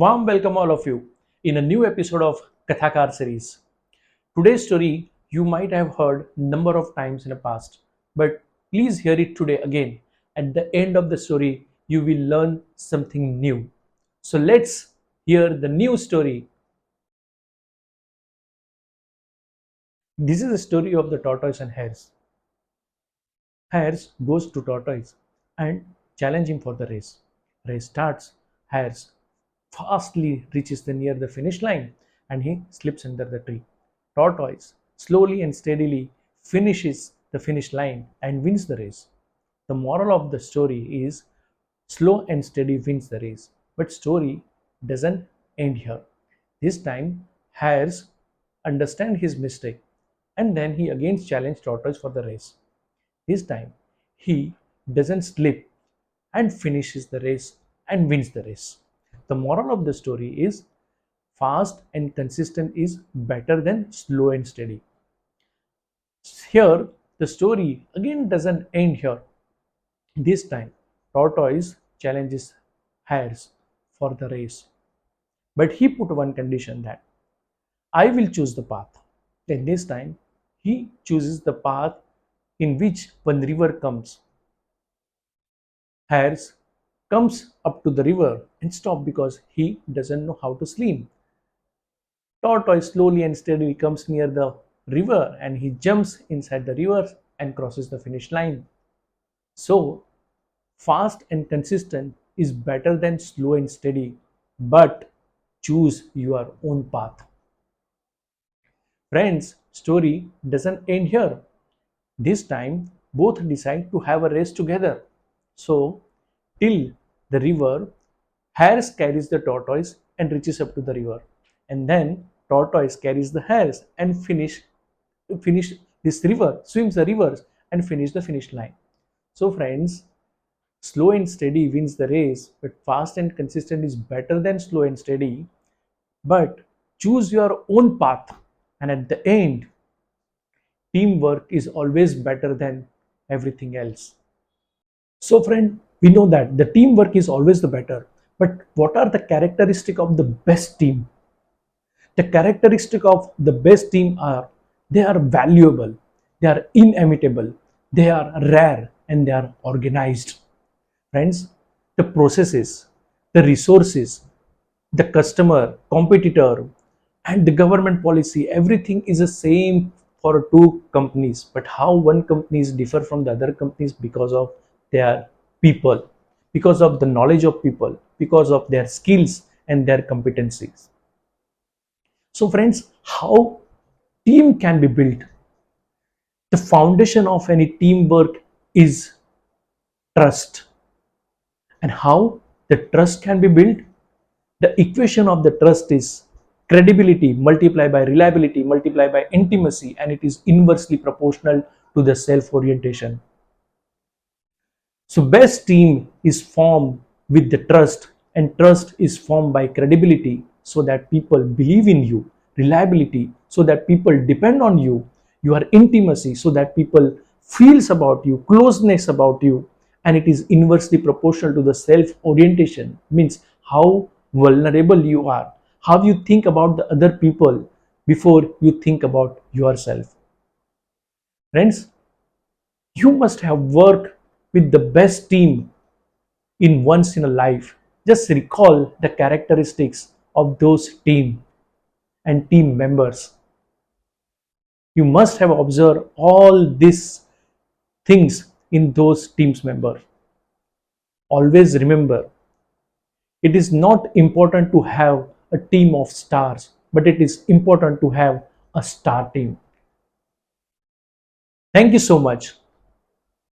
Warm welcome all of you in a new episode of Kathakar series. Today's story you might have heard number of times in the past, but please hear it today again. At the end of the story, you will learn something new. So let's hear the new story. This is a story of the tortoise and hares. Hares goes to tortoise and challenge him for the race. Race starts. Hares fastly reaches the near the finish line and he slips under the tree. Tortoise slowly and steadily finishes the finish line and wins the race. The moral of the story is slow and steady wins the race. But story doesn't end here. This time Hares understand his mistake and then he again challenged Tortoise for the race. This time he doesn't slip and finishes the race and wins the race. The moral of the story is fast and consistent is better than slow and steady. Here, the story again doesn't end here. This time, Tortoise challenges Hares for the race. But he put one condition that I will choose the path. Then this time, he chooses the path in which one river comes. Hares comes up to the river and stop because he doesn't know how to swim. Tortoise slowly and steadily comes near the river and he jumps inside the river and crosses the finish line. So, fast and consistent is better than slow and steady, but choose your own path. Friends, story doesn't end here. This time, both decide to have a race together. So, till the river, Hares carries the tortoise and reaches up to the river. And then tortoise carries the hares and finish this river, swims the rivers and finish the finish line. So friends, slow and steady wins the race, but fast and consistent is better than slow and steady. But choose your own path, and at the end, teamwork is always better than everything else. So friend, we know that the teamwork is always the better. But what are the characteristic of the best team? The characteristic of the best team are they are valuable, they are inimitable, they are rare, and they are organized. Friends, the processes, the resources, the customer, competitor, and the government policy, everything is the same for two companies. But how one companies differ from the other companies because of their people, because of the knowledge of people, because of their skills and their competencies. So friends, how team can be built? The foundation of any teamwork is trust. And how the trust can be built? The equation of the trust is credibility multiplied by reliability multiplied by intimacy, and it is inversely proportional to the self-orientation. So best team is formed with the trust, and trust is formed by credibility so that people believe in you, reliability so that people depend on you, your intimacy so that people feels about you, closeness about you, and it is inversely proportional to the self orientation, means how vulnerable you are, how you think about the other people before you think about yourself. Friends, you must have worked with the best team in once in a life. Just recall the characteristics of those team and team members. You must have observed all these things in those teams members. Always remember, it is not important to have a team of stars, but it is important to have a star team. Thank you so much.